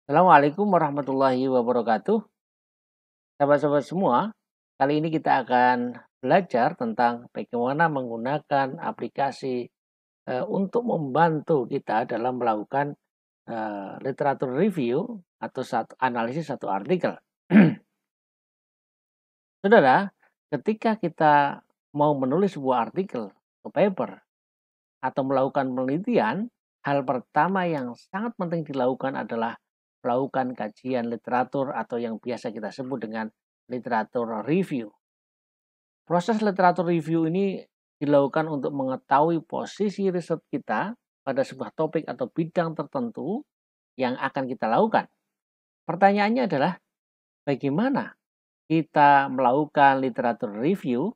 Assalamualaikum warahmatullahi wabarakatuh. Sahabat-sahabat semua, kali ini kita akan belajar tentang bagaimana menggunakan aplikasi untuk membantu kita dalam melakukan literatur review atau analisis satu artikel. Saudara, ketika kita mau menulis sebuah artikel atau paper atau melakukan penelitian, hal pertama yang sangat penting dilakukan adalah melakukan kajian literatur atau yang biasa kita sebut dengan literatur review. Proses literatur review ini dilakukan untuk mengetahui posisi riset kita pada sebuah topik atau bidang tertentu yang akan kita lakukan. Pertanyaannya adalah bagaimana kita melakukan literatur review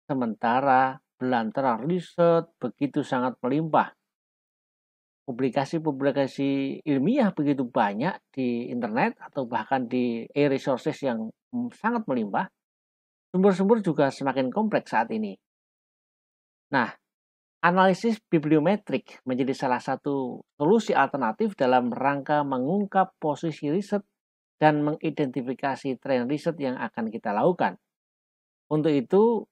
sementara belantara riset begitu sangat melimpah. Publikasi-publikasi ilmiah begitu banyak di internet atau bahkan di e-resources yang sangat melimpah. Sumber-sumber juga semakin kompleks saat ini. Nah, analisis bibliometrik menjadi salah satu solusi alternatif dalam rangka mengungkap posisi riset dan mengidentifikasi tren riset yang akan kita lakukan. Untuk itu,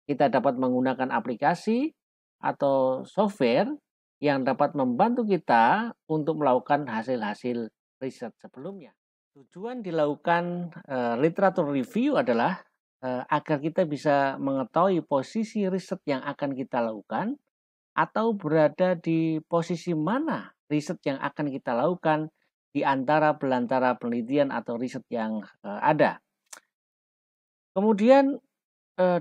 kita dapat menggunakan aplikasi atau software yang dapat membantu kita untuk melakukan hasil-hasil riset sebelumnya. Tujuan dilakukan literatur review adalah agar kita bisa mengetahui posisi riset yang akan kita lakukan atau berada di posisi mana riset yang akan kita lakukan di antara belantara penelitian atau riset yang ada. Kemudian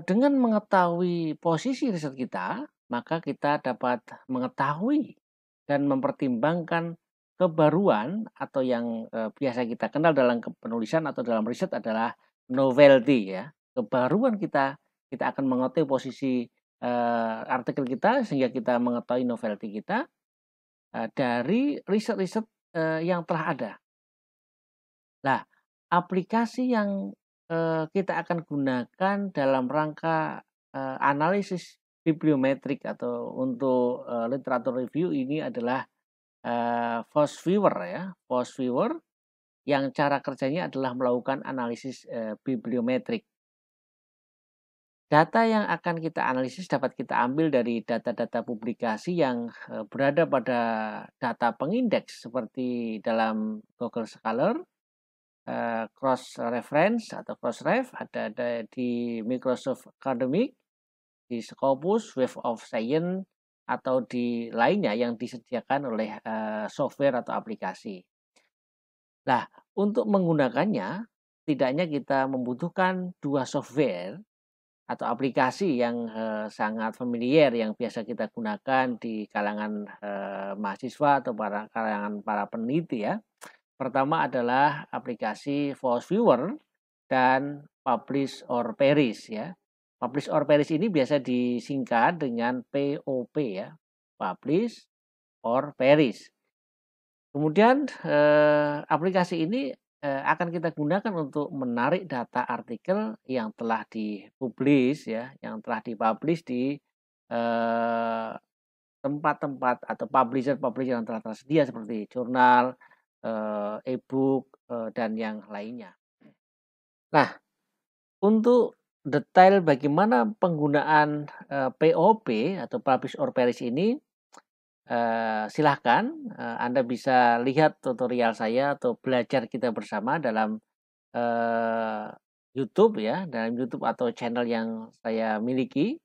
dengan mengetahui posisi riset kita, maka kita dapat mengetahui dan mempertimbangkan kebaruan atau yang biasa kita kenal dalam penulisan atau dalam riset adalah novelty ya. Kebaruan kita akan mengetahui posisi artikel kita sehingga kita mengetahui novelty kita dari riset-riset yang telah ada. Nah, aplikasi yang kita akan gunakan dalam rangka analisis bibliometrik atau untuk literatur review ini adalah Viewer ya. Viewer yang cara kerjanya adalah melakukan analisis bibliometrik. Data yang akan kita analisis dapat kita ambil dari data-data publikasi yang berada pada data pengindeks seperti dalam Google Scholar, cross reference atau crossref ada di Microsoft Academic, di Scopus, Web of Science atau di lainnya yang disediakan oleh software atau aplikasi. Nah, untuk menggunakannya setidaknya kita membutuhkan dua software atau aplikasi yang sangat familiar yang biasa kita gunakan di kalangan mahasiswa atau kalangan para peneliti ya. Pertama adalah aplikasi Viewer dan Publish or Perish ya. Publish or Perish ini biasa disingkat dengan POP ya. Publish or Perish. Kemudian aplikasi ini akan kita gunakan untuk menarik data artikel yang telah dipublish ya, yang telah dipublish di tempat-tempat atau publisher-publisher yang telah tersedia seperti jurnal, e-book, dan yang lainnya. Nah, untuk detail bagaimana penggunaan POP atau Publish or Perish ini, silahkan Anda bisa lihat tutorial saya atau belajar kita bersama dalam YouTube ya, dalam YouTube atau channel yang saya miliki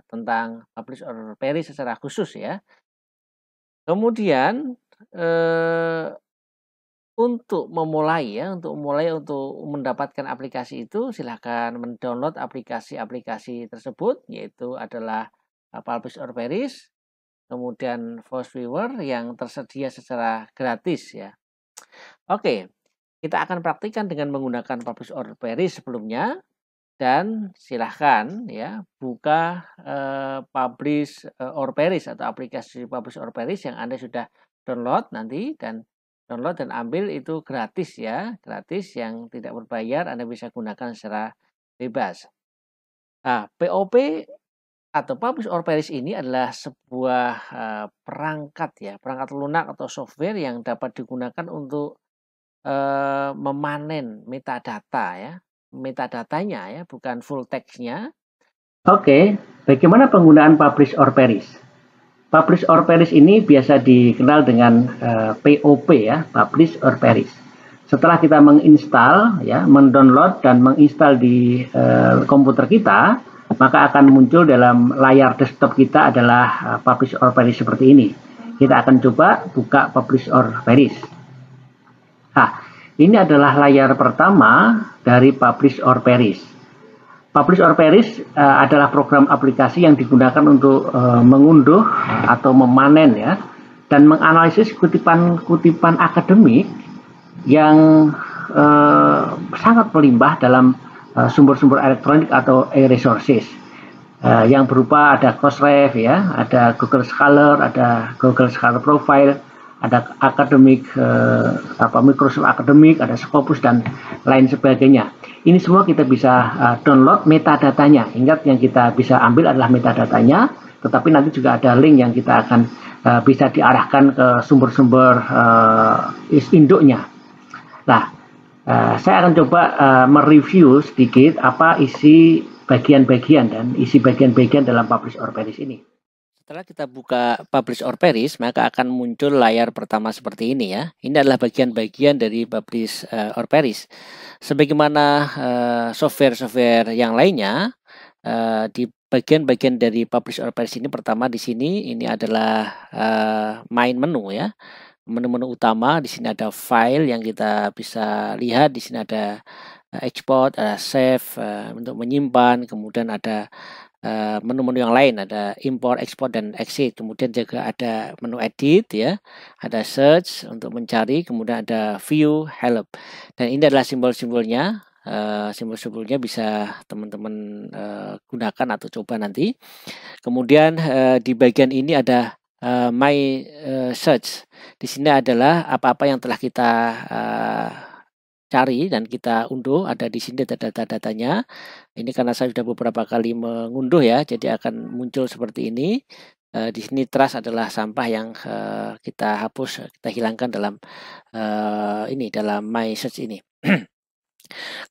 tentang Publish or Perish secara khusus ya. Kemudian untuk memulai untuk mendapatkan aplikasi itu silahkan mendownload aplikasi-aplikasi tersebut, yaitu adalah Publish or Perish, kemudian Viewer yang tersedia secara gratis ya. Oke, kita akan praktikkan dengan menggunakan Publish or Perish sebelumnya, dan silahkan ya buka Publish or Perish atau aplikasi Publish or Perish yang Anda sudah download nanti, dan download dan ambil itu gratis ya, gratis yang tidak berbayar, Anda bisa gunakan secara bebas. Nah, POP atau Publish or Perish ini adalah sebuah perangkat ya, perangkat lunak atau software yang dapat digunakan untuk memanen metadata ya, metadatanya ya, bukan full text-nya. Oke, bagaimana penggunaan publish or perish? Publish or perish ini biasa dikenal dengan POP ya, publish or perish. Setelah kita menginstal ya, mendownload dan menginstal di komputer kita, maka akan muncul dalam layar desktop kita adalah publish or perish seperti ini. Kita akan coba buka publish or perish. Nah, ini adalah layar pertama dari publish or perish. Publish or perish adalah program aplikasi yang digunakan untuk mengunduh atau memanen ya, dan menganalisis kutipan-kutipan akademik yang sangat melimpah dalam sumber-sumber elektronik atau e-resources yang berupa ada Crossref ya, ada Google Scholar, ada Google Scholar Profile, ada akademik Microsoft Academic, ada Scopus dan lain sebagainya. Ini semua kita bisa download metadatanya. Ingat, yang kita bisa ambil adalah metadatanya, tetapi nanti juga ada link yang kita akan bisa diarahkan ke sumber-sumber induknya. Nah, saya akan coba mereview sedikit apa isi bagian-bagian dan isi bagian-bagian dalam publish or perish ini. Setelah kita buka publish or perish, maka akan muncul layar pertama seperti ini ya. Ini adalah bagian-bagian dari publish or perish. Sebagaimana software-software yang lainnya, di bagian-bagian dari publish or perish ini, pertama di sini ini adalah main menu ya. Menu-menu utama, di sini ada file yang kita bisa lihat, di sini ada export, ada save untuk menyimpan, kemudian ada menu-menu yang lain, ada import, export, dan exit. Kemudian juga ada menu edit ya, ada search untuk mencari, kemudian ada view, help. Dan ini adalah simbol-simbolnya. Simbol-simbolnya bisa teman-teman gunakan atau coba nanti. Kemudian di bagian ini ada my search. Di sini adalah apa-apa yang telah kita cari dan kita unduh, ada di sini data-datanya. Ini karena saya sudah beberapa kali mengunduh ya, jadi akan muncul seperti ini. Di sini trash adalah sampah yang kita hapus, kita hilangkan dalam dalam my search ini.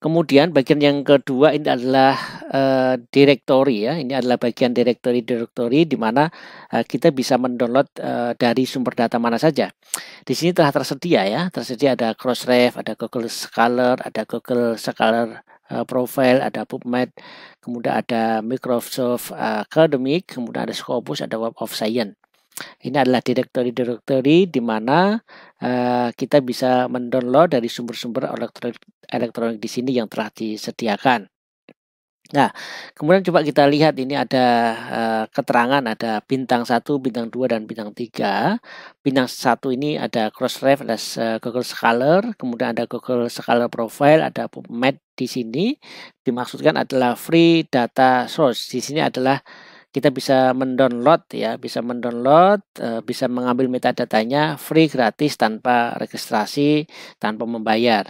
Kemudian bagian yang kedua ini adalah directory ya. Ini adalah bagian directory di mana kita bisa mendownload dari sumber data mana saja. Di sini telah tersedia ya. Tersedia ada Crossref, ada Google Scholar, ada Google Scholar Profile, ada PubMed, kemudian ada Microsoft Academic, kemudian ada Scopus, ada Web of Science. Ini adalah directory di mana kita bisa mendownload dari sumber-sumber elektronik di sini yang telah disediakan. Nah, kemudian coba kita lihat, ini ada keterangan, ada bintang 1, bintang 2, dan bintang 3. Bintang 1 ini ada Crossref, ada Google Scholar, kemudian ada Google Scholar Profile, ada PubMed di sini. Dimaksudkan adalah free data source. Di sini adalah kita bisa mendownload ya, bisa mengambil metadatanya free, gratis, tanpa registrasi, tanpa membayar,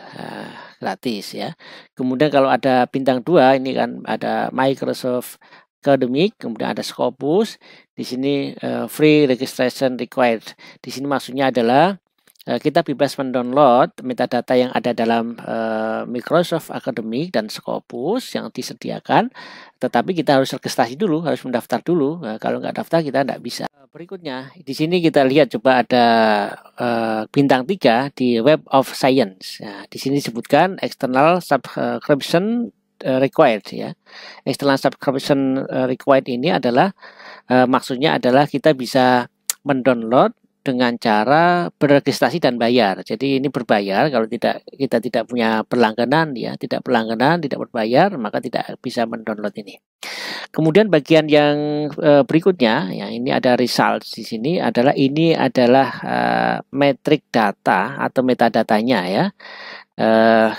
gratis ya. Kemudian kalau ada bintang 2 ini kan ada Microsoft Academic, kemudian ada Scopus. Di sini free registration required. Di sini maksudnya adalah kita bebas mendownload metadata yang ada dalam Microsoft Academic dan Scopus yang disediakan, tetapi kita harus registrasi dulu, harus mendaftar dulu. Kalau nggak daftar kita nggak bisa. Berikutnya, di sini kita lihat coba ada bintang 3 di Web of Science. Nah, di sini disebutkan external subscription required ya. External subscription required ini adalah maksudnya adalah kita bisa mendownload dengan cara beregistrasi dan bayar. Jadi ini berbayar. Kalau kita tidak punya berlangganan ya, tidak berbayar, maka tidak bisa mendownload ini. Kemudian bagian yang berikutnya ya, ini ada results. Di sini adalah metric data atau metadatanya ya.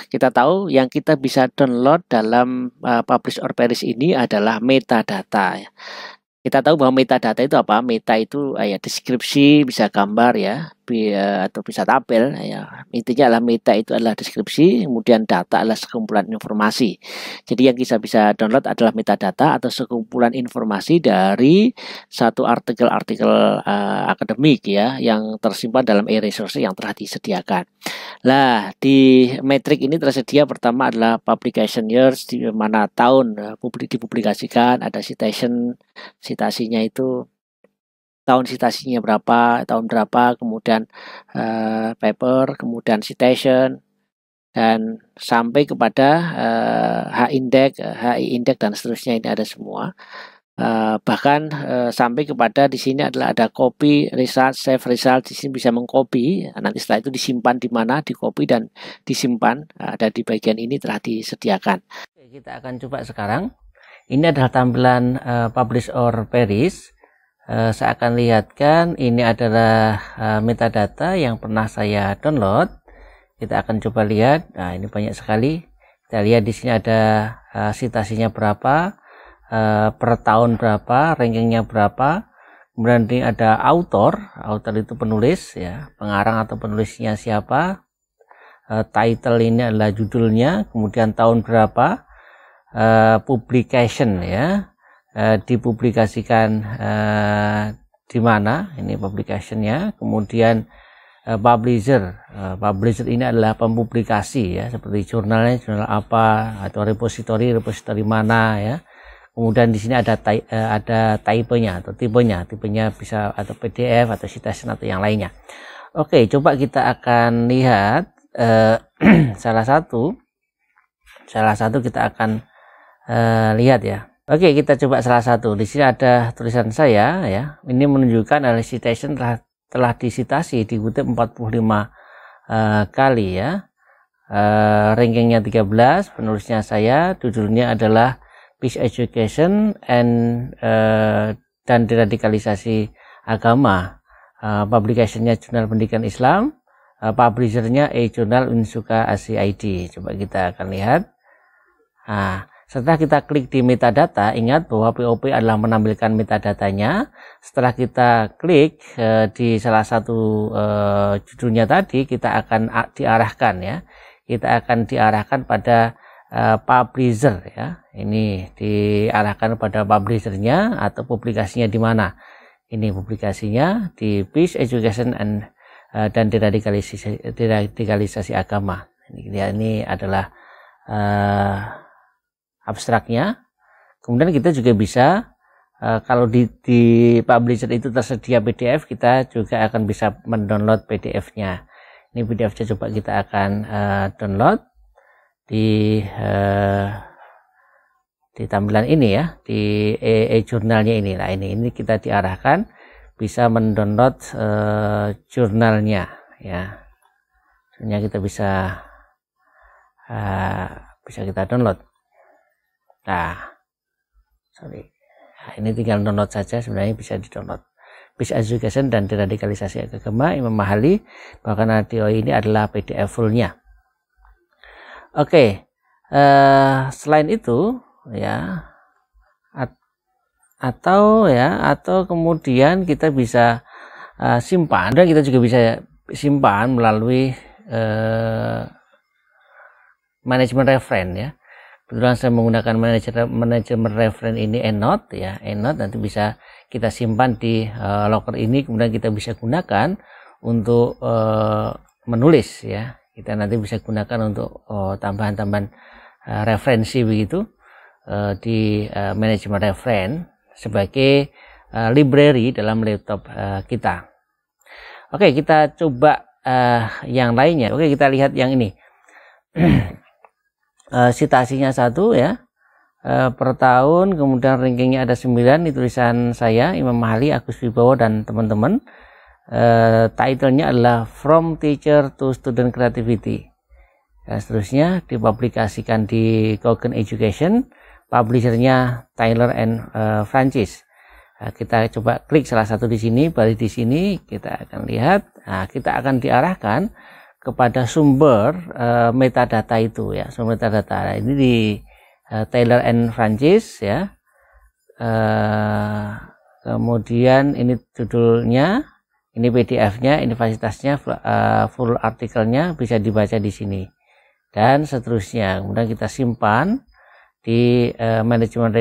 Kita tahu yang kita bisa download dalam publish or perish ini adalah metadata ya. Kita tahu bahwa metadata itu apa? Meta itu ya deskripsi, bisa gambar ya. atau bisa tabel ya. Intinya adalah meta itu adalah deskripsi, kemudian data adalah sekumpulan informasi. Jadi yang kita bisa download adalah metadata atau sekumpulan informasi dari satu artikel-artikel akademik ya yang tersimpan dalam e-resource yang telah disediakan. Nah, di metrik ini tersedia pertama adalah publication years, di mana tahun dipublikasikan, ada citasinya itu tahun citasinya berapa, tahun berapa, kemudian paper, kemudian citation, dan sampai kepada H-index, HI-index dan seterusnya, ini ada semua. Bahkan sampai kepada di sini adalah ada copy result, save result, di sini bisa mengcopy, nanti setelah itu disimpan di mana, di copy dan disimpan, ada di bagian ini telah disediakan. Kita akan coba sekarang. Ini adalah tampilan publish or perish. Saya akan lihatkan ini adalah metadata yang pernah saya download. Kita akan coba lihat. Nah, ini banyak sekali. Kita lihat di sini ada citasinya berapa, per tahun berapa, rankingnya berapa. Kemudian ini ada author itu penulis ya, pengarang atau penulisnya siapa. Title ini adalah judulnya, kemudian tahun berapa, publication ya. Dipublikasikan di mana, ini publicationnya, kemudian publisher ini adalah pempublikasi ya, seperti jurnal apa atau repository mana ya. Kemudian di sini ada typenya atau tipenya bisa atau PDF atau citation atau yang lainnya. Oke, coba kita akan lihat salah satu kita akan lihat ya. Oke, kita coba salah satu. Di sini ada tulisan saya ya. Ini menunjukkan adalah citation telah disitasi, dikutip 45 kali ya. Rankingnya 13, penulisnya saya, judulnya adalah Peace Education dan Deradikalisasi Agama. Publicationnya Jurnal Pendidikan Islam, publishernya e-Jurnal Unsuka ACID. Coba kita akan lihat. Nah, setelah kita klik di metadata, ingat bahwa POP adalah menampilkan metadatanya. Setelah kita klik di salah satu judulnya tadi, kita akan diarahkan ya. Kita akan diarahkan pada publisher ya. Ini diarahkan pada publishernya atau publikasinya di mana. Ini publikasinya di Peace Education dan Deradikalisasi Agama. Ini adalah abstraknya. Kemudian kita juga bisa kalau di publisher itu tersedia PDF, kita juga akan bisa mendownload PDF-nya. Ini PDF-nya coba kita akan download di tampilan ini ya, di e-jurnalnya ini. Nah, ini kita diarahkan bisa mendownload jurnalnya ya. Sebenarnya kita bisa kita download. Nah, ini tinggal download saja, sebenarnya bisa di-download. Peace Education dan Deradikalisasi Agama Imam Mahali, bahkan audio ini adalah PDF fullnya. Oke, selain itu ya, atau kemudian kita bisa simpan, dan kita juga bisa simpan melalui manajemen reference ya. Kebetulan saya menggunakan manajemen reference ini EndNote ya. EndNote nanti bisa kita simpan di locker ini, kemudian kita bisa gunakan untuk menulis ya. Kita nanti bisa gunakan untuk tambahan-tambahan referensi begitu di manajemen reference sebagai library dalam laptop kita. Oke, kita coba yang lainnya. Oke, kita lihat yang ini. Citasinya 1 ya, per tahun, kemudian rankingnya ada 9, ini tulisan saya Imam Mahali, Agus Wibowo dan teman-teman. Titlenya adalah From Teacher to Student Creativity. Seterusnya dipublikasikan di Google Education, publishernya Taylor and Francis. Kita coba klik salah satu di sini, baru di sini kita akan lihat. Nah, kita akan diarahkan kepada sumber metadata itu ya, sumber metadata. Ini di Taylor and Francis ya. Kemudian ini judulnya, Ini PDF-nya, universitasnya, full artikelnya bisa dibaca di sini dan seterusnya. Kemudian kita simpan di manajemen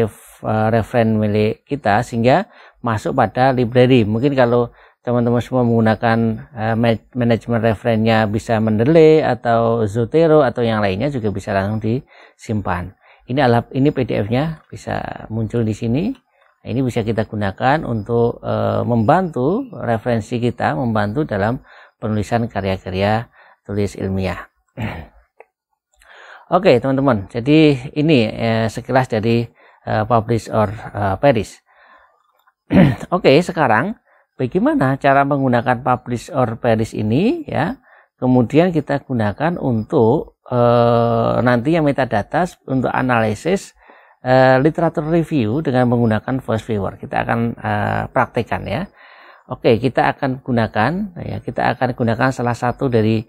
referen milik kita sehingga masuk pada library. Mungkin kalau teman-teman semua menggunakan manajemen referennya bisa Mendeley atau Zotero atau yang lainnya juga bisa langsung disimpan. Ini PDF-nya bisa muncul di sini. Ini bisa kita gunakan untuk membantu referensi kita, membantu dalam penulisan karya-karya tulis ilmiah. Oke teman-teman, jadi ini sekilas dari publish or perish. Oke, sekarang bagaimana cara menggunakan publish or perish ini ya? Kemudian kita gunakan untuk nantinya metadata untuk analisis literatur review dengan menggunakan voice viewer. Kita akan praktekkan ya. Oke, kita akan gunakan ya, kita akan gunakan salah satu dari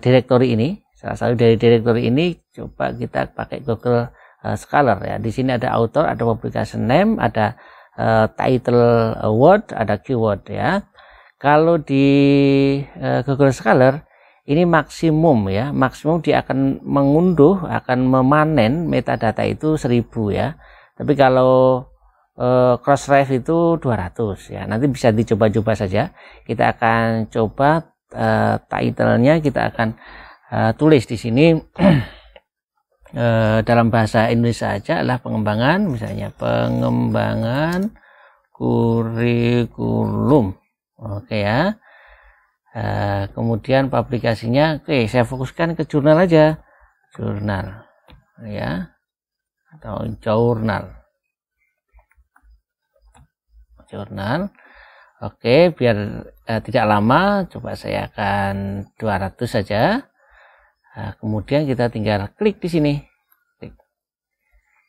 direktori ini. Salah satu dari direktori ini coba kita pakai Google Scholar ya. Di sini ada author, ada publication name, ada title word, ada keyword ya. Kalau di Google Scholar ini maksimum ya, maksimum dia akan mengunduh, akan memanen metadata itu 1000 ya. Tapi kalau Crossref itu 200 ya. Nanti bisa dicoba-coba saja. Kita akan coba title-nya kita akan tulis di sini dalam bahasa Indonesia saja adalah pengembangan, misalnya pengembangan kurikulum. Oke ya. Kemudian publikasinya, oke, saya fokuskan ke jurnal aja, jurnal ya, atau jurnal. Oke, biar tidak lama, coba saya akan 200 saja. Kemudian kita tinggal klik di sini,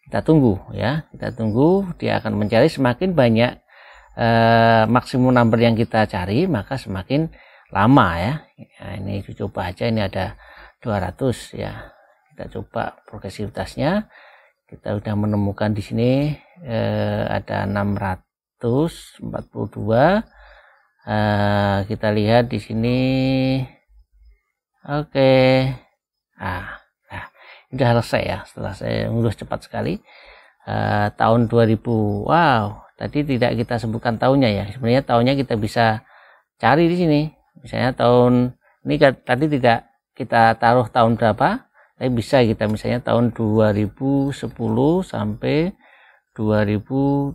kita tunggu ya, kita tunggu, dia akan mencari. Semakin banyak maksimum number yang kita cari, maka semakin lama ya. Nah, ini coba aja, ini ada 200 ya. Kita coba progresivitasnya. Kita sudah menemukan di sini ada 642. Kita lihat di sini. Oke. Nah, sudah selesai ya. Setelah saya ngurus cepat sekali. Tahun 2000. Wow, tadi tidak kita sebutkan tahunnya ya. Sebenarnya tahunnya kita bisa cari di sini. Misalnya tahun ini tadi tidak kita taruh tahun berapa, tapi bisa kita misalnya tahun 2010 sampai 2021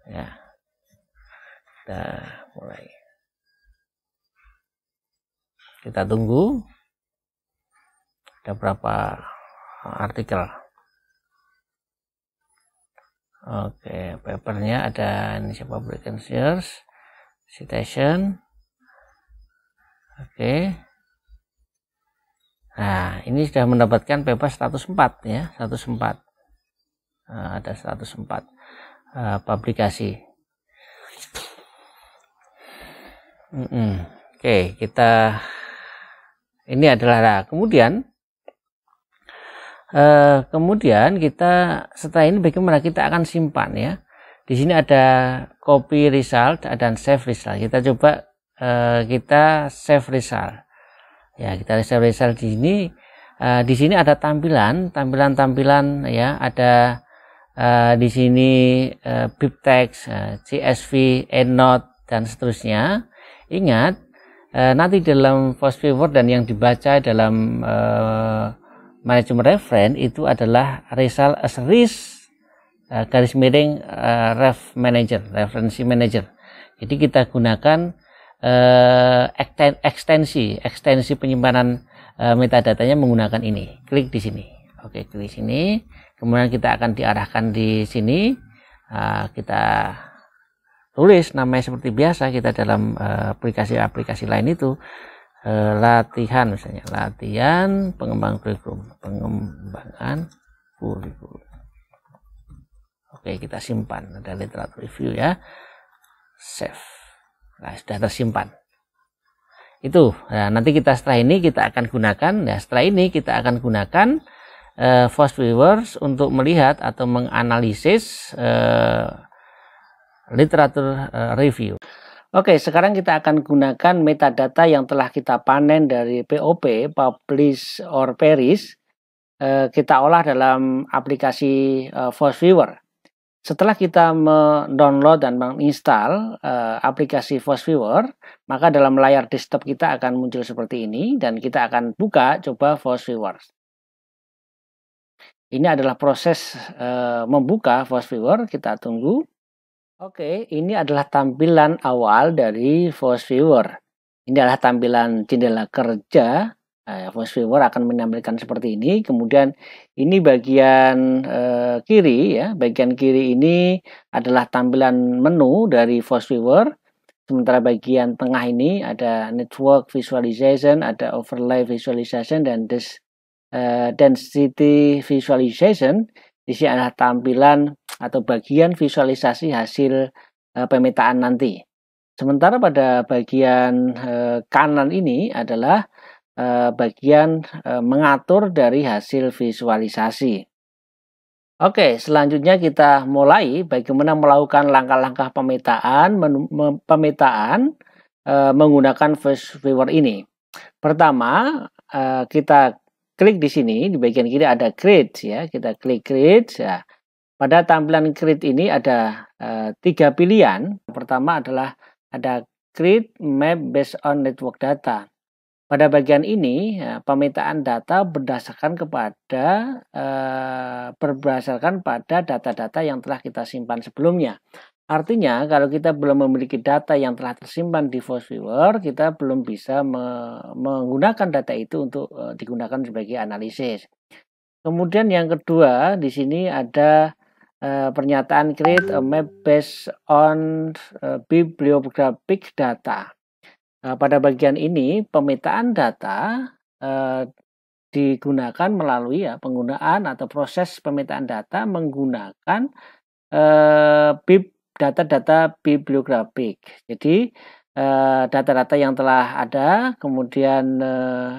ya. Kita mulai, kita tunggu ada berapa artikel. Oke, papernya ada Indonesia Publications, citation. Oke. Nah, ini sudah mendapatkan paper 104 ya, 104. Ada 104 publikasi. Oke, kita ini adalah kemudian kita setelah ini bagaimana kita akan simpan ya. Di sini ada copy result dan save result. Kita coba kita save result. Ya, kita save result di sini. Di sini ada tampilan ya. Ada di sini BibTeX, CSV, EndNote dan seterusnya. Ingat nanti dalam voice viewer dan yang dibaca dalam manajemen referen itu adalah result as RIS garis miring referensi manager. Jadi kita gunakan ekstensi penyimpanan metadatanya menggunakan ini. Klik di sini. Oke, klik sini. Kemudian kita akan diarahkan di sini. Kita tulis namanya seperti biasa kita dalam aplikasi-aplikasi lain itu. Latihan misalnya, latihan pengembangan kurikulum. Oke, kita simpan, ada literatur review ya, save. Nah, sudah tersimpan itu. Nah, nanti kita setelah ini kita akan gunakan ya, setelah ini kita akan gunakan voice viewers untuk melihat atau menganalisis literature review. Oke, sekarang kita akan gunakan metadata yang telah kita panen dari POP, publish or perish, kita olah dalam aplikasi Force Viewer. Setelah kita mendownload dan menginstal aplikasi Force Viewer, maka dalam layar desktop kita akan muncul seperti ini dan kita akan buka coba Force Viewer. Ini adalah proses membuka Force Viewer, kita tunggu. Oke, ini adalah tampilan awal dari Force Viewer. Ini adalah tampilan jendela kerja. Force Viewer akan menampilkan seperti ini. Kemudian ini bagian kiri ya. Bagian kiri ini adalah tampilan menu dari Force Viewer. Sementara bagian tengah ini ada network visualization, ada overlay visualization dan density visualization. Di sini adalah tampilan atau bagian visualisasi hasil pemetaan nanti. Sementara pada bagian kanan ini adalah bagian mengatur dari hasil visualisasi. Oke, selanjutnya kita mulai bagaimana melakukan langkah-langkah pemetaan menggunakan Force Viewer ini. Pertama, kita klik di sini di bagian kiri ada Create ya, kita klik Create ya. Pada tampilan Create ini ada 3 pilihan. Pertama adalah ada Create Map Based on Network Data. Pada bagian ini pemetaan data berdasarkan pada data-data yang telah kita simpan sebelumnya. Artinya kalau kita belum memiliki data yang telah tersimpan di Force Viewer, kita belum bisa menggunakan data itu untuk digunakan sebagai analisis. Kemudian yang kedua di sini ada pernyataan create a map based on bibliographic data. Pada bagian ini pemetaan data digunakan melalui penggunaan atau proses pemetaan data menggunakan data-data bibliografik. Jadi data-data yang telah ada kemudian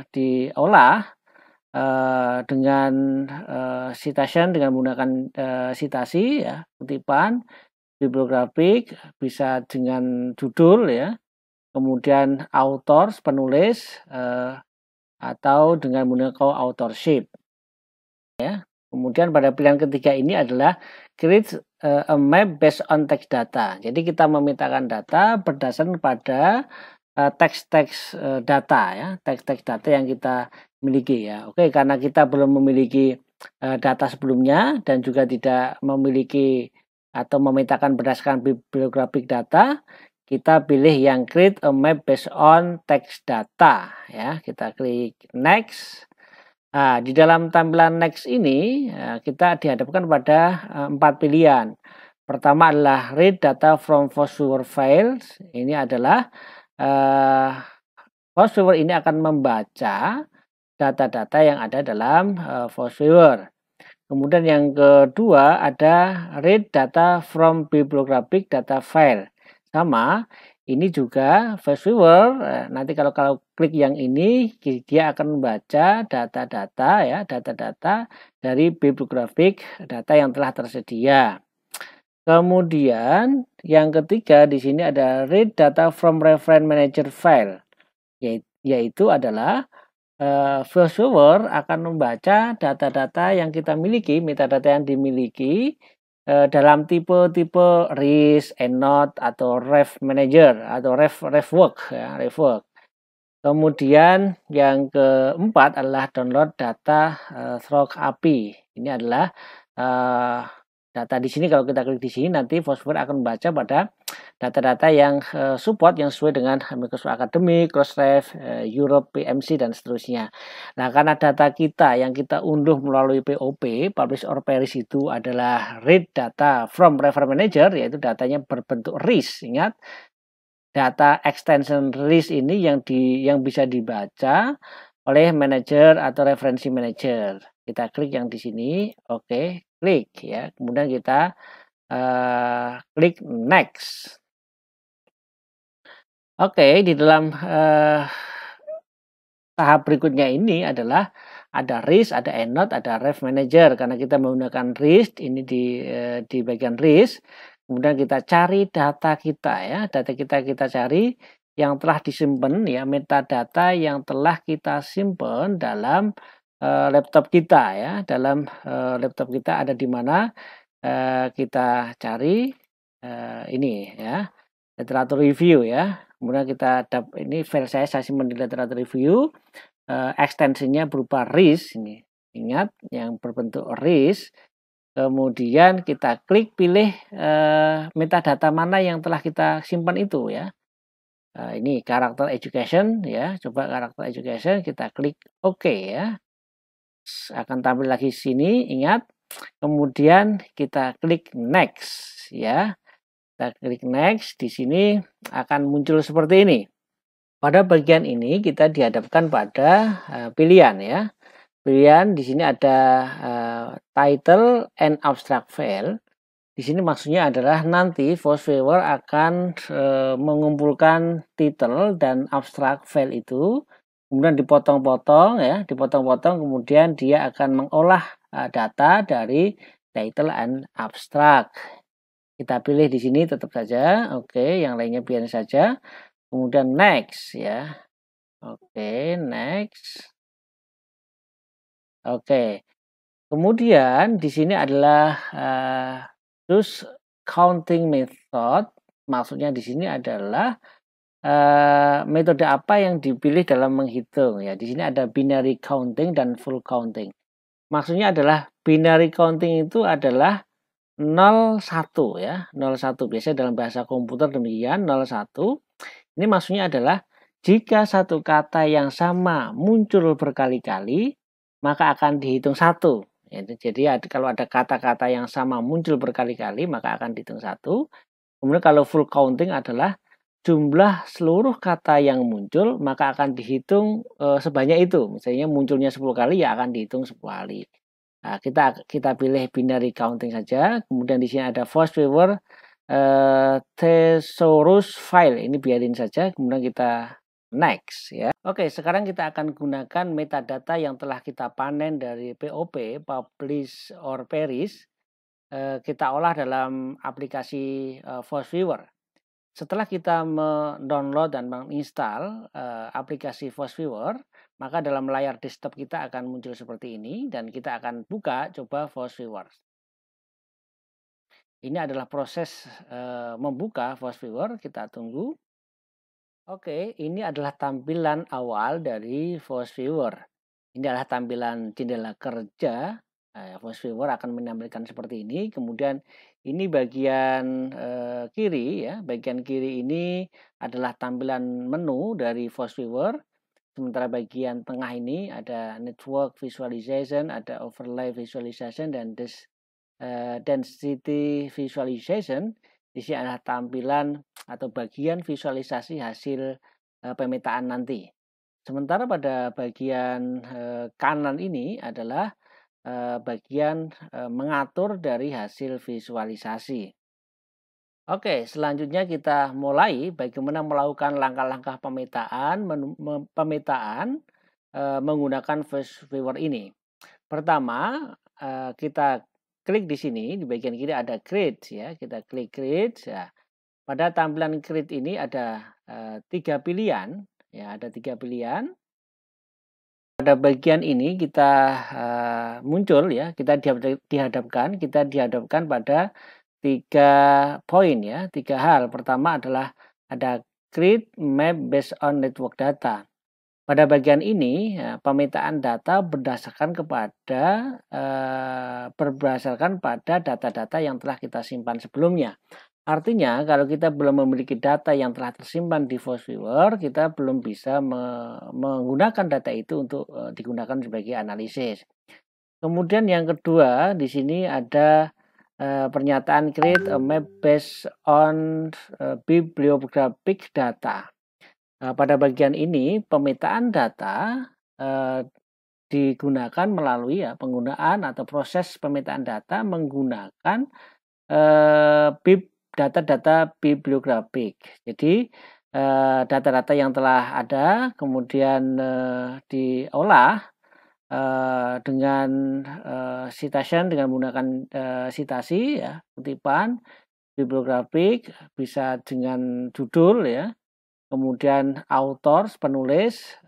diolah dengan citation dengan menggunakan citasi ya, kutipan bibliografik, bisa dengan judul ya. Kemudian authors, penulis, atau dengan menggunakan authorship. Ya. Kemudian pada pilihan ketiga ini adalah create a map based on text data. Jadi kita memintakan data berdasarkan pada teks-teks data ya, teks-teks data yang kita miliki ya. Oke, karena kita belum memiliki data sebelumnya dan juga tidak memiliki atau memintakan berdasarkan bibliographic data, kita pilih yang create a map based on text data ya, kita klik next. Nah, di dalam tampilan next ini kita dihadapkan pada 4 pilihan. Pertama adalah read data from Force Viewer files. Ini adalah Force Viewer ini akan membaca data-data yang ada dalam Force Viewer. Kemudian yang kedua ada read data from bibliographic data file. Sama, ini juga Force Viewer. Nanti kalau klik yang ini, dia akan membaca data-data ya, data-data dari bibliographic data yang telah tersedia. Kemudian yang ketiga di sini ada read data from reference manager file, yaitu adalah Force Viewer akan membaca data-data yang kita miliki, metadata yang dimiliki dalam tipe-tipe RIS, EndNote atau Ref Manager atau Ref Work ya, Ref Work. Kemudian yang keempat adalah download data through API. Ini adalah data di sini. Kalau kita klik di sini nanti Force Viewer akan membaca pada data-data yang support yang sesuai dengan Microsoft Academic, Crossref, Europe, PMC dan seterusnya. Nah, karena data kita yang kita unduh melalui POP, Publish or Perish itu adalah read data from Reference Manager, yaitu datanya berbentuk RIS. Ingat, data extension RIS ini yang bisa dibaca oleh manager atau referensi manager. Kita klik yang di sini, oke, klik ya. Kemudian kita klik next. Oke, di dalam tahap berikutnya ini adalah ada RIS, ada EndNote, ada Ref Manager. Karena kita menggunakan RIS, ini di bagian RIS, Kemudian kita cari data kita ya, data kita cari yang telah disimpan ya, metadata yang telah kita simpan dalam laptop kita ya, dalam laptop kita ada di mana, kita cari ini ya, literatur review ya. Kemudian kita ini file saya simpan di literatur review, ekstensinya berupa RIS ini. Ingat yang berbentuk RIS. Kemudian kita klik pilih metadata mana yang telah kita simpan itu ya. Ini karakter education ya, coba karakter education kita klik OK ya. Akan tampil lagi sini, ingat. Kemudian kita klik next ya. Kita klik next, di sini akan muncul seperti ini. Pada bagian ini kita dihadapkan pada pilihan ya. Pilihan di sini ada title and abstract file. Di sini maksudnya adalah nanti VoiceViewer akan mengumpulkan title dan abstract file itu, kemudian dipotong-potong ya, dipotong-potong, kemudian dia akan mengolah data dari title and abstract. Kita pilih di sini tetap saja, oke, yang lainnya biar saja. Kemudian next ya. Oke, next. Oke. Kemudian di sini adalah choose counting method. Maksudnya di sini adalah metode apa yang dipilih dalam menghitung ya. Di sini ada binary counting dan full counting. Maksudnya adalah binary counting itu adalah 0 1 ya. 0 1 biasanya dalam bahasa komputer demikian 0 1. Ini maksudnya adalah jika satu kata yang sama muncul berkali-kali, maka akan dihitung 1. Jadi kalau ada kata-kata yang sama muncul berkali-kali, maka akan dihitung 1. Kemudian kalau full counting adalah jumlah seluruh kata yang muncul, maka akan dihitung sebanyak itu. Misalnya munculnya 10 kali, ya akan dihitung 10 kali. Nah, kita pilih binary counting saja. Kemudian di sini ada VoiceViewer thesaurus file, ini biarin saja, kemudian kita next ya. Oke, sekarang kita akan gunakan metadata yang telah kita panen dari POP, publish or perish, kita olah dalam aplikasi VoiceViewer. Setelah kita mendownload dan menginstal aplikasi VoiceViewer, maka dalam layar desktop kita akan muncul seperti ini, dan kita akan buka coba VoiceViewer. Ini adalah proses membuka VoiceViewer, kita tunggu. Oke, ini adalah tampilan awal dari VoiceViewer. Ini adalah tampilan jendela kerja. VoiceViewer akan menampilkan seperti ini. Kemudian ini bagian kiri ya. Bagian kiri ini adalah tampilan menu dari VoiceViewer. Sementara bagian tengah ini ada network visualization, ada overlay visualization, dan density visualization. Di sini adalah tampilan atau bagian visualisasi hasil pemetaan nanti. Sementara pada bagian kanan ini adalah bagian mengatur dari hasil visualisasi. Oke, selanjutnya kita mulai bagaimana melakukan langkah-langkah pemetaan menggunakan VoiceViewer ini. Pertama, kita klik di sini, di bagian kiri ada create ya, kita klik create ya. Pada tampilan create ini ada 3 pilihan ya, ada 3 pilihan. Pada bagian ini kita muncul ya, kita dihadapkan pada 3 poin ya, 3 hal. Pertama adalah ada create map based on network data. Pada bagian ini pemetaan data berdasarkan pada data-data yang telah kita simpan sebelumnya. Artinya kalau kita belum memiliki data yang telah tersimpan di VoiceViewer, kita belum bisa menggunakan data itu untuk digunakan sebagai analisis. Kemudian yang kedua di sini ada pernyataan create a map based on bibliographic data. Pada bagian ini pemetaan data digunakan melalui penggunaan atau proses pemetaan data menggunakan data-data bibliografik. Jadi data-data yang telah ada kemudian diolah dengan citation, dengan menggunakan citasi ya, kutipan. bibliographic, bisa dengan judul ya, kemudian author, penulis,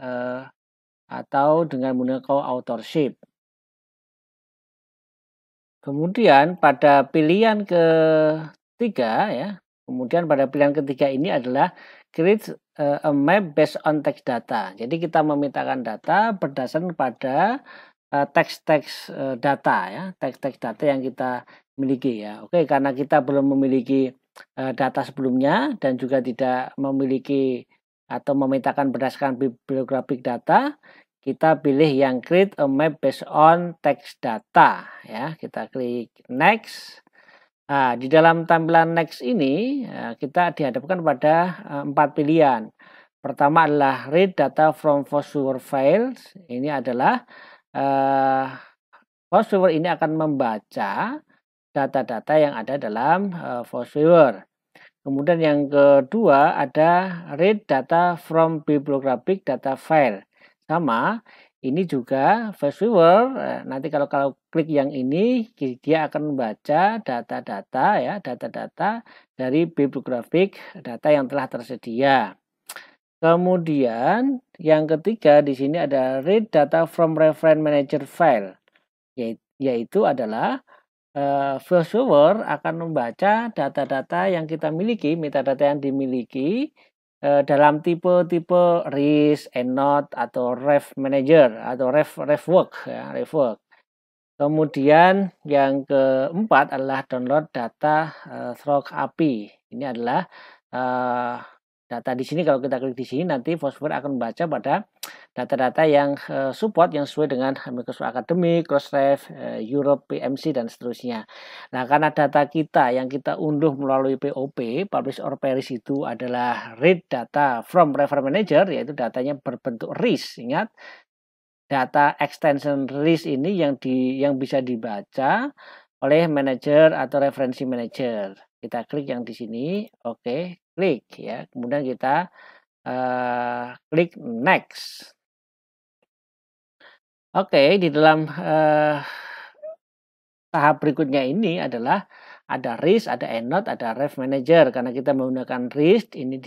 atau dengan menggunakan co-authorship. Kemudian pada pilihan ketiga ya, kemudian pada pilihan ketiga ini adalah create a map based on text data. Jadi kita memintakan data berdasarkan pada teks-teks data ya, teks-teks data yang kita miliki ya. Oke, karena kita belum memiliki data sebelumnya dan juga tidak memiliki atau memintakan berdasarkan bibliographic data, kita pilih yang create a map based on text data ya. Kita klik next. Nah, di dalam tampilan next ini kita dihadapkan pada 4 pilihan. Pertama adalah read data from VoiceOver files. Ini adalah VoiceOver ini akan membaca data-data yang ada dalam VoiceOver. Kemudian yang kedua ada read data from bibliographic data file. Sama, ini juga VoiceOver. Nanti kalau klik yang ini, dia akan membaca data-data ya, data-data dari bibliographic data yang telah tersedia. Kemudian yang ketiga di sini ada read data from reference manager file, yaitu adalah VoiceOver akan membaca data-data yang kita miliki, metadata yang dimiliki dalam tipe-tipe RIS, EndNote, atau Ref Manager atau RefWork ya, RefWork. Kemudian yang keempat adalah download data through API. Ini adalah data di sini. Kalau kita klik di sini nanti VoiceOver akan membaca pada data-data yang support yang sesuai dengan Microsoft Academic, Crossref, Europe, PMC, dan seterusnya. Nah, karena data kita yang kita unduh melalui POP, Publish or Perish, itu adalah read data from Reference Manager, yaitu datanya berbentuk RIS. Ingat, data extension RIS ini yang bisa dibaca oleh manager atau referensi manager. Kita klik yang di sini, oke, klik ya. Kemudian kita klik next. Oke, di dalam tahap berikutnya ini adalah ada RIS, ada EndNote, ada Ref Manager. Karena kita menggunakan RIS, ini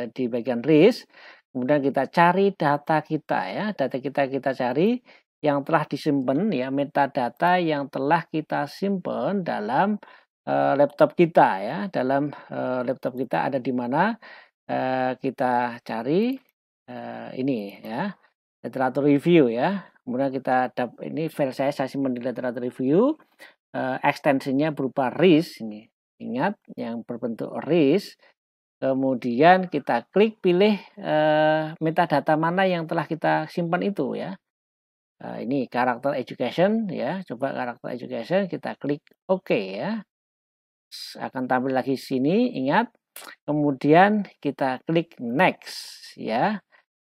di bagian RIS. Kemudian kita cari data kita ya, data kita cari yang telah disimpan ya, metadata yang telah kita simpan dalam laptop kita ya, dalam laptop kita ada di mana, kita cari ini ya, literatur review ya. Kemudian kita ini file saya simpan di literatur review, ekstensinya berupa RIS ini. Ingat yang berbentuk RIS. Kemudian kita klik pilih metadata mana yang telah kita simpan itu ya. Ini karakter education ya, coba karakter education, kita klik OK ya. Akan tampil lagi sini, ingat. Kemudian kita klik next ya.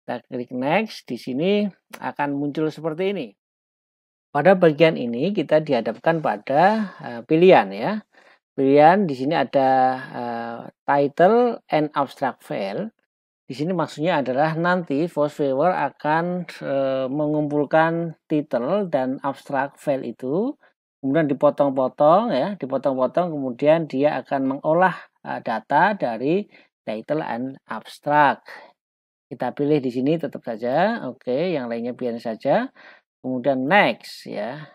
Kita klik next, di sini akan muncul seperti ini. Pada bagian ini kita dihadapkan pada pilihan ya. Pilihan di sini ada title and abstract file. Di sini maksudnya adalah nanti VoiceOver akan mengumpulkan title dan abstract file itu, kemudian dipotong-potong ya, dipotong-potong, kemudian dia akan mengolah data dari title and abstract. Kita pilih di sini tetap saja, oke, yang lainnya biarin saja. Kemudian next ya.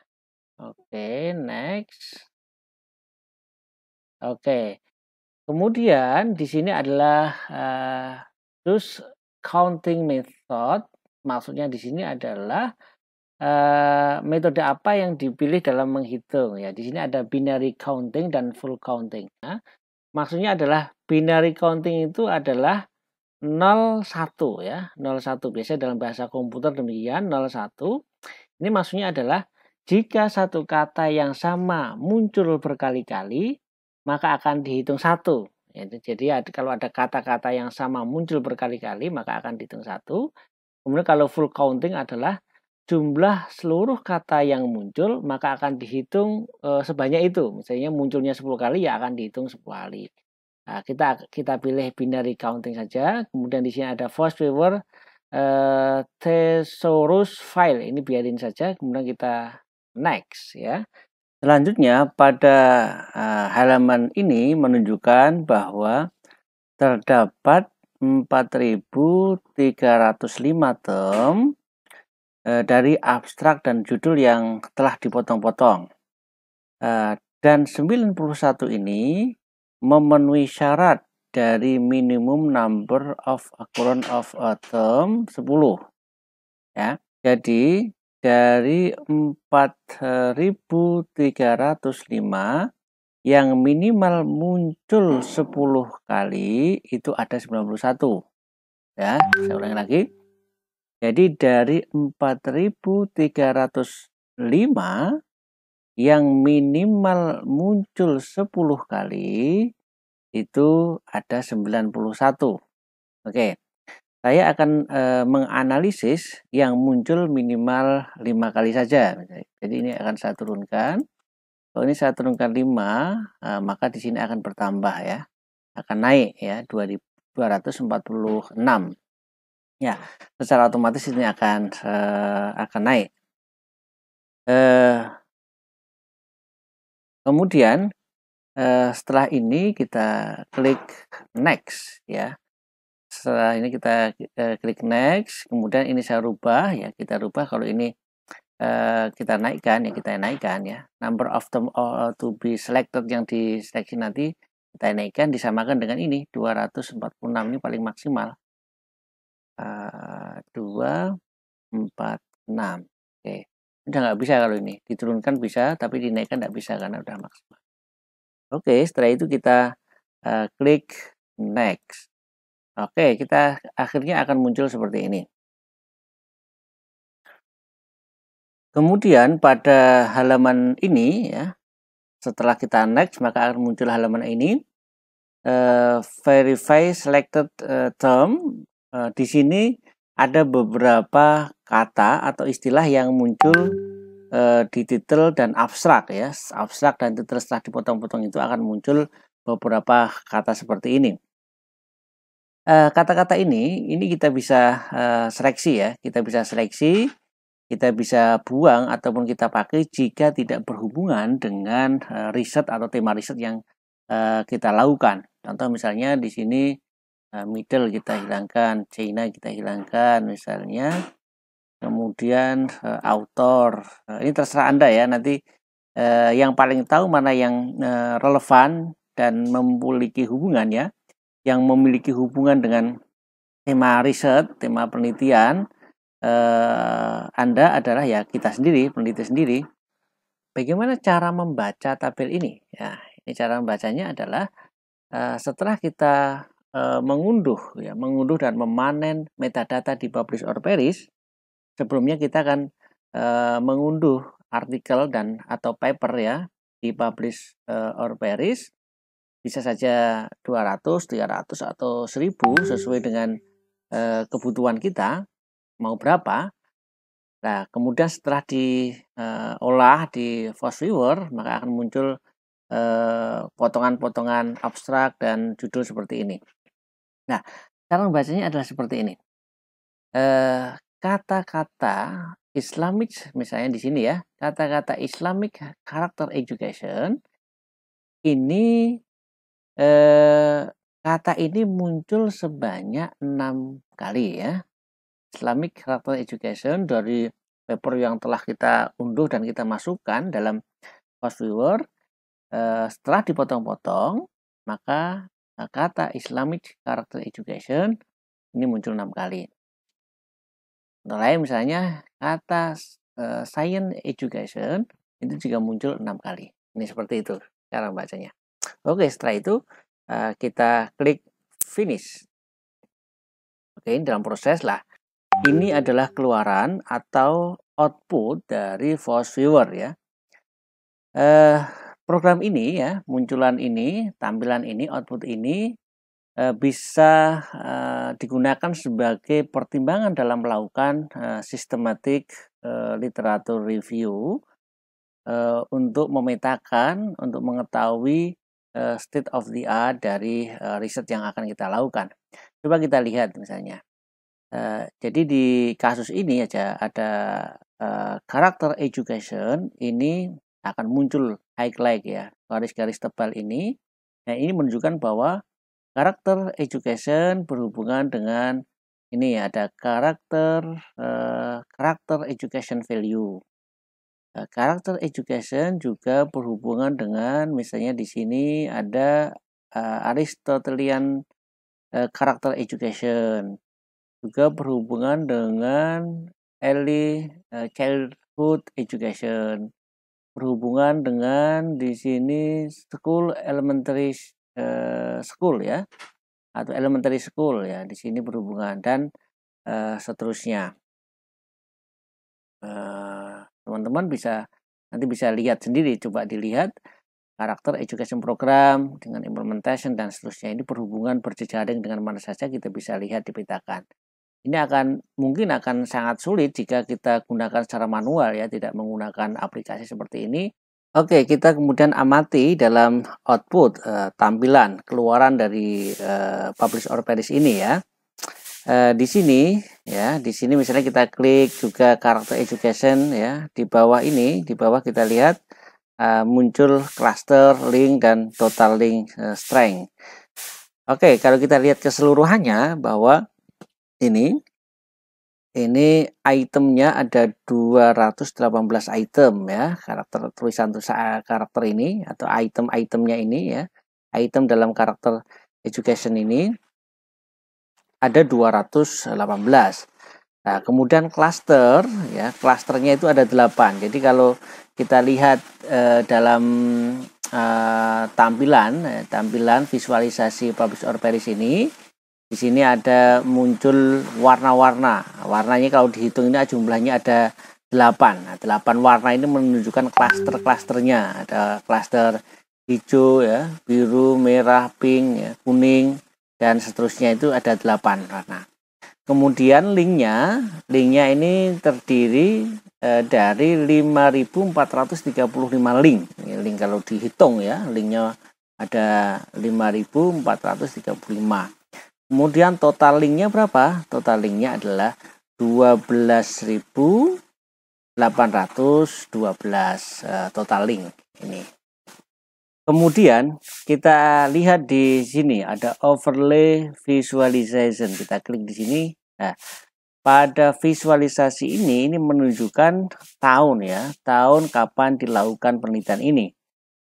Oke, next. Oke. Kemudian di sini adalah choose counting method. Maksudnya di sini adalah metode apa yang dipilih dalam menghitung ya. Di sini ada binary counting dan full counting. Nah, maksudnya adalah binary counting itu adalah 01 ya, 01. Biasanya dalam bahasa komputer demikian, 01. Ini maksudnya adalah jika satu kata yang sama muncul berkali-kali, maka akan dihitung 1. Jadi kalau ada kata-kata yang sama muncul berkali-kali, maka akan dihitung 1. Kemudian kalau full counting adalah jumlah seluruh kata yang muncul, maka akan dihitung sebanyak itu. Misalnya munculnya 10 kali, ya akan dihitung 10 kali. Nah, kita pilih binary counting saja. Kemudian di sini ada VoiceOver thesaurus file, ini biarin saja. Kemudian kita next ya. Selanjutnya pada halaman ini menunjukkan bahwa terdapat 4.305 term dari abstrak dan judul yang telah dipotong-potong. Dan 91 ini memenuhi syarat dari minimum number of occurrence of a term 10. Ya. Jadi dari 4.305 yang minimal muncul 10 kali itu ada 91. Ya, saya ulangi lagi. Jadi dari 4.305 yang minimal muncul 10 kali itu ada 91. Oke. Saya akan menganalisis yang muncul minimal 5 kali saja. Jadi ini akan saya turunkan. Kalau ini saya turunkan 5, maka di sini akan bertambah ya. Akan naik ya 246. Ya, secara otomatis ini akan naik. Kemudian setelah ini kita klik next ya. Setelah ini kita klik next, kemudian ini saya rubah ya, kita rubah kalau ini kita naikkan ya, number of term to be selected yang diseleksi nanti kita naikkan disamakan dengan ini 246 ini paling maksimal. 246. Oke. Udah nggak bisa kalau ini diturunkan bisa tapi dinaikkan nggak bisa karena udah maksimal. Oke, setelah itu kita klik next. Oke, kita akhirnya akan muncul seperti ini. Kemudian pada halaman ini ya, setelah kita next maka akan muncul halaman ini. Verify selected term. Di sini ada beberapa kata atau istilah yang muncul di titel dan abstrak ya. Abstrak dan titel setelah dipotong-potong itu akan muncul beberapa kata seperti ini. Kata-kata ini kita bisa seleksi ya. Kita bisa seleksi, kita bisa buang ataupun kita pakai jika tidak berhubungan dengan riset atau tema riset yang kita lakukan. Contoh misalnya di sini middle kita hilangkan, China kita hilangkan misalnya. Kemudian author. Ini terserah Anda ya, nanti yang paling tahu mana yang relevan dan memiliki hubungan ya. Yang memiliki hubungan dengan tema riset, tema penelitian Anda adalah ya kita sendiri, peneliti sendiri. Bagaimana cara membaca tabel ini? Ya, ini cara membacanya adalah setelah kita mengunduh dan memanen metadata di Publish or Perish, sebelumnya kita akan mengunduh artikel dan atau paper ya di Publish or Perish. Bisa saja 200, 300 atau 1000 sesuai dengan kebutuhan kita mau berapa. Nah, kemudian setelah diolah di Force Viewer, maka akan muncul potongan-potongan abstrak dan judul seperti ini. Nah, cara membacanya adalah seperti ini. Kata-kata Islamic, misalnya di sini ya, kata-kata Islamic Character Education, ini kata ini muncul sebanyak 6 kali ya. Islamic Character Education dari paper yang telah kita unduh dan kita masukkan dalam Force Viewer. Setelah dipotong-potong, maka kata Islamic Character Education ini muncul 6 kali. Contoh lain misalnya kata Science Education itu juga muncul 6 kali. Ini seperti itu cara bacanya. Oke, setelah itu kita klik finish. Oke, dalam proses lah. Ini adalah keluaran atau output dari Force Viewer ya. Program ini ya, munculan ini, tampilan ini, output ini bisa digunakan sebagai pertimbangan dalam melakukan systematic literature review untuk memetakan, untuk mengetahui state of the art dari riset yang akan kita lakukan. Coba kita lihat misalnya. Jadi di kasus ini aja ada karakter education ini akan muncul highlight ya, garis-garis tebal ini. Nah, ini menunjukkan bahwa karakter education berhubungan dengan ini ada karakter education value. Karakter education juga berhubungan dengan misalnya di sini ada Aristotelian karakter education, juga berhubungan dengan early childhood education, berhubungan dengan di sini school elementary school ya, atau elementary school ya, di sini berhubungan dan seterusnya. Teman-teman nanti bisa lihat sendiri, coba dilihat karakter education program dengan implementation dan seterusnya, ini berhubungan berjejaring dengan mana saja, kita bisa lihat dipetakan. Ini mungkin akan sangat sulit jika kita gunakan secara manual ya, tidak menggunakan aplikasi seperti ini. Oke, kita kemudian amati dalam output tampilan keluaran dari Publish or Perish ini ya. Di sini misalnya kita klik juga karakter education ya, di bawah kita lihat muncul cluster, link, dan total link strength. Oke, kalau kita lihat keseluruhannya bahwa ini itemnya ada 218 item ya, tulisan karakter ini atau item-itemnya ini ya, item dalam karakter education ini ada 218. Nah, kemudian cluster ya, clusternya itu ada 8. Jadi kalau kita lihat dalam tampilan visualisasi Publish or Perish ini, di sini ada muncul warna-warna. Warnanya kalau dihitung ini jumlahnya ada 8. Nah, 8 warna ini menunjukkan klaster-klasternya. Ada klaster hijau ya, biru, merah, pink ya, kuning, dan seterusnya, itu ada 8 warna. Kemudian linknya ini terdiri dari 5.435 link. Ini link kalau dihitung ya, linknya ada 5.435. Kemudian total linknya berapa? Total linknya adalah 12.812 total link ini. Kemudian kita lihat di sini ada overlay visualization. Kita klik di sini. Nah, pada visualisasi ini menunjukkan tahun ya, tahun kapan dilakukan penelitian ini.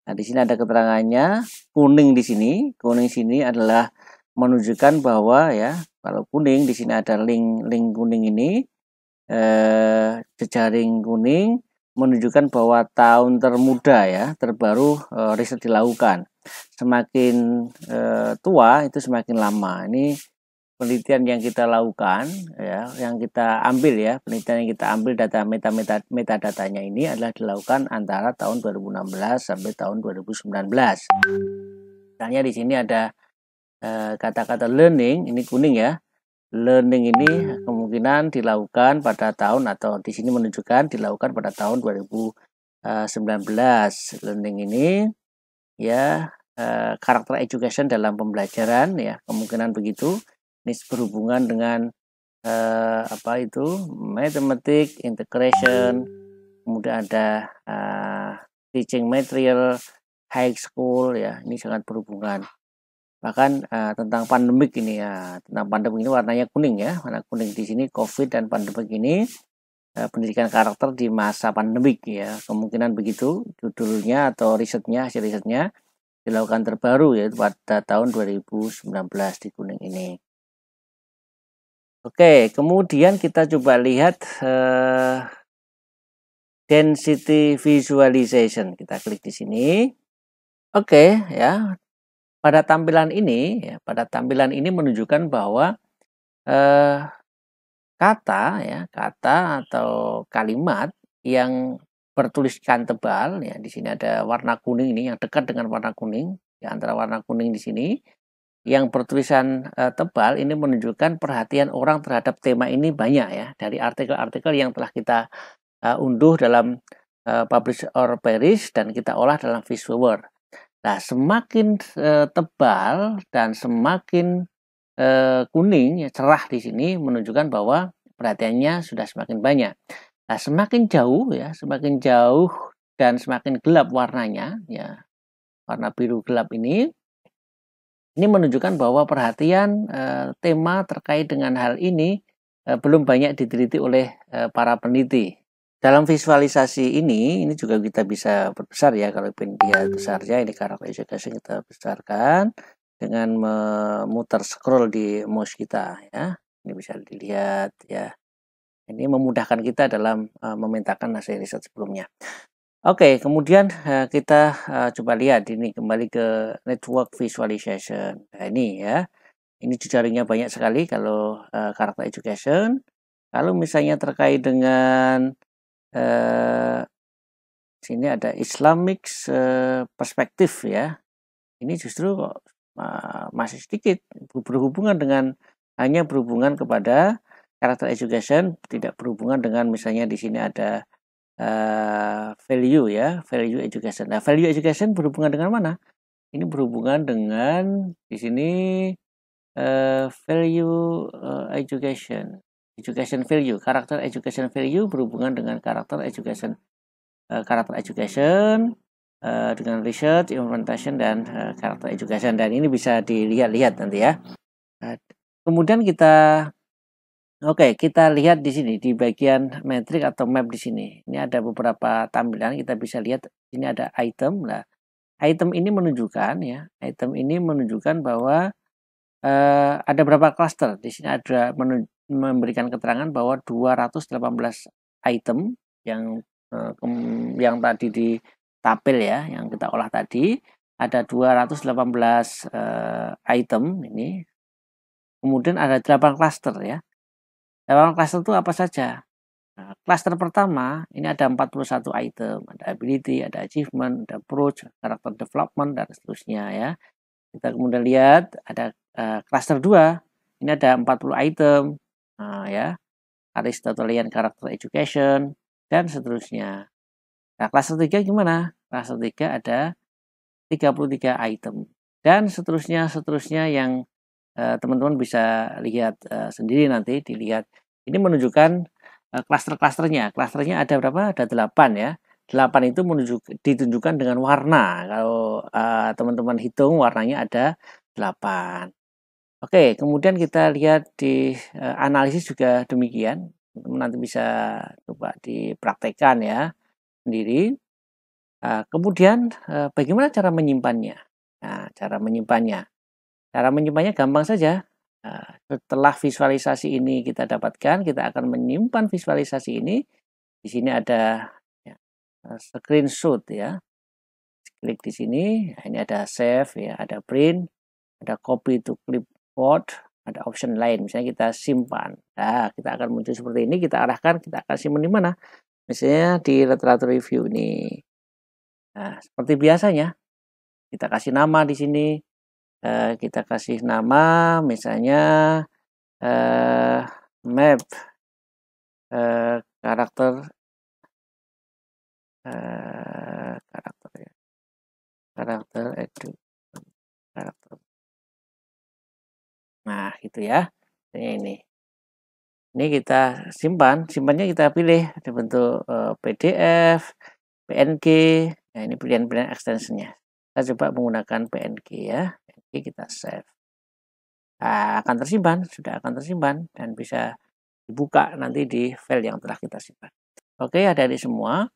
Nah, di sini ada keterangannya, kuning di sini. Kuning sini adalah menunjukkan bahwa ya, kalau kuning di sini ada link kuning ini, jejaring kuning menunjukkan bahwa tahun termuda ya, terbaru riset dilakukan. Semakin tua itu semakin lama. Ini penelitian yang kita lakukan ya, yang kita ambil ya, penelitian yang kita ambil data metadatanya ini adalah dilakukan antara tahun 2016 sampai tahun 2019. Misalnya di sini ada kata-kata learning, ini kuning ya. Learning ini kemungkinan dilakukan pada tahun, atau di sini menunjukkan dilakukan pada tahun 2019. Learning ini ya, karakter education dalam pembelajaran ya, kemungkinan begitu. Ini berhubungan dengan mathematics integration, kemudian ada teaching material high school ya, ini sangat berhubungan. Bahkan tentang pandemik ini ya, tentang pandemik ini warnanya kuning ya, warna kuning di sini COVID dan pandemik ini, pendidikan karakter di masa pandemik ya, kemungkinan begitu judulnya atau hasil risetnya dilakukan terbaru yaitu pada tahun 2019 di kuning ini. Oke, kemudian kita coba lihat density visualization. Kita klik di sini. Oke ya. Pada tampilan ini menunjukkan bahwa kata atau kalimat yang bertuliskan tebal ya, di sini ada warna kuning ini yang dekat dengan warna kuning, di antara warna kuning di sini yang bertulisan tebal ini menunjukkan perhatian orang terhadap tema ini banyak ya, dari artikel-artikel yang telah kita unduh dalam Publish or Perish dan kita olah dalam Visual. Nah, semakin tebal dan semakin kuning ya, cerah di sini menunjukkan bahwa perhatiannya sudah semakin banyak. Nah, semakin jauh dan semakin gelap warnanya, ya, warna biru gelap ini menunjukkan bahwa perhatian tema terkait dengan hal ini belum banyak diteliti oleh para peneliti. Dalam visualisasi ini juga kita bisa perbesar ya, kalau ingin dia besarnya ini karakter education kita besarkan dengan memutar scroll di mouse kita ya. Ini bisa dilihat ya. Ini memudahkan kita dalam memetakan hasil riset sebelumnya. Oke, kemudian kita coba lihat ini kembali ke network visualization. Nah, ini ya. Ini jejaringnya banyak sekali kalau karakter education. Kalau misalnya terkait dengan sini ada Islamic perspektif ya. Ini justru masih sedikit berhubungan dengan hanya berhubungan kepada karakter education, tidak berhubungan dengan misalnya di sini ada value ya, value education. Nah, value education berhubungan dengan mana? Ini berhubungan dengan di sini value education value, karakter education value berhubungan dengan karakter education dengan research, implementation dan karakter education, dan ini bisa dilihat-lihat nanti ya. Kemudian kita lihat di sini di bagian metrik atau map di sini. Ini ada beberapa tampilan, kita bisa lihat ini ada item. Nah, item ini menunjukkan ya, bahwa ada berapa cluster. Di sini ada memberikan keterangan bahwa 218 item yang tadi di tabel ya, yang kita olah tadi ada 218 item ini. Kemudian ada 8 cluster ya. 8 cluster itu apa saja? Nah, cluster pertama ini ada 41 item, ada ability, ada achievement, ada approach, character development dan seterusnya ya. Kita kemudian lihat ada cluster 2, ini ada 40 item. Nah, ya. Aristotelian character education dan seterusnya. Nah, cluster 3 gimana? Cluster 3 ada 33 item dan seterusnya yang teman-teman bisa lihat sendiri nanti dilihat. Ini menunjukkan klaster-klasternya. Klasternya ada berapa? Ada 8 ya. 8 itu ditunjukkan dengan warna. Kalau teman-teman hitung warnanya ada 8. Oke, kemudian kita lihat di analisis juga demikian. Teman-teman nanti bisa coba dipraktekkan ya sendiri. Kemudian bagaimana cara menyimpannya? Nah, cara menyimpannya gampang saja. Setelah visualisasi ini kita dapatkan, kita akan menyimpan visualisasi ini. Di sini ada ya, screenshot ya. Klik di sini, ini ada save ya, ada print, ada copy to clipboard, ada option lain. Misalnya kita simpan. Nah, kita akan muncul seperti ini, kita arahkan, kita akan simpan di mana? Misalnya di literatur review ini. Nah, seperti biasanya, kita kasih nama di sini. Kita kasih nama misalnya map karakter ya. Karakter. Nah, gitu ya. Ini kita simpannya kita pilih di bentuk PDF, PNG. Nah, ini pilihan-pilihan extensionnya. Kita coba menggunakan PNG ya. PNG kita save. Nah, sudah akan tersimpan dan bisa dibuka nanti di file yang telah kita simpan. Oke, adik-adik semua,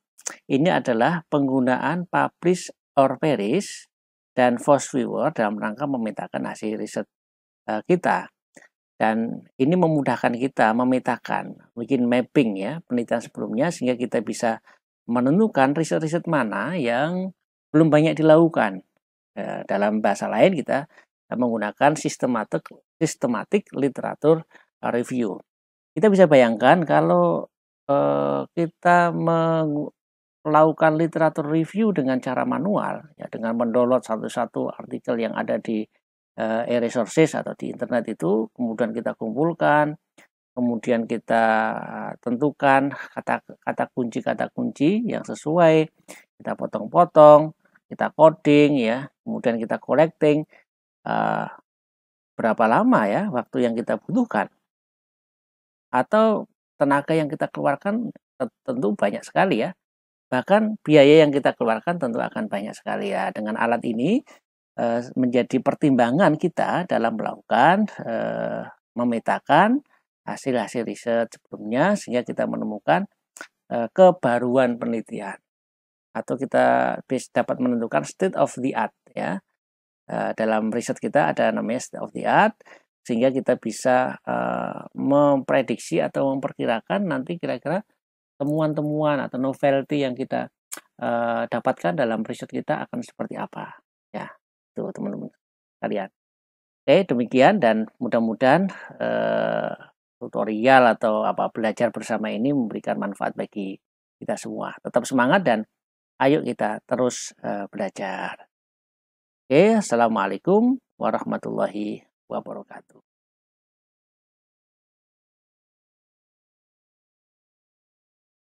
ini adalah penggunaan publish or perish dan force viewer dalam rangka memetakan hasil riset kita. Dan ini memudahkan kita memetakan, bikin mapping ya, penelitian sebelumnya, sehingga kita bisa menentukan riset-riset mana yang belum banyak dilakukan. Dalam bahasa lain kita menggunakan systematic literatur review. Kita bisa bayangkan kalau kita melakukan literatur review dengan cara manual, ya, dengan mendownload satu-satu artikel yang ada di e-resources atau di internet itu, kemudian kita kumpulkan, kemudian kita tentukan kata kunci yang sesuai, kita potong-potong, kita coding ya, kemudian kita collecting. Berapa lama ya waktu yang kita butuhkan atau tenaga yang kita keluarkan, tentu banyak sekali ya. bahkan biaya yang kita keluarkan tentu akan banyak sekali ya. Dengan alat ini menjadi pertimbangan kita dalam melakukan memetakan hasil-hasil riset sebelumnya, sehingga kita menemukan kebaruan penelitian atau kita dapat menentukan state of the art ya. Dalam riset kita ada namanya state of the art, sehingga kita bisa memprediksi atau memperkirakan nanti kira-kira temuan-temuan atau novelty yang kita dapatkan dalam riset kita akan seperti apa ya. Itu teman-teman sekalian. Oke, demikian dan mudah-mudahan tutorial atau belajar bersama ini memberikan manfaat bagi kita semua. Tetap semangat dan ayo kita terus belajar. Oke, assalamualaikum warahmatullahi wabarakatuh.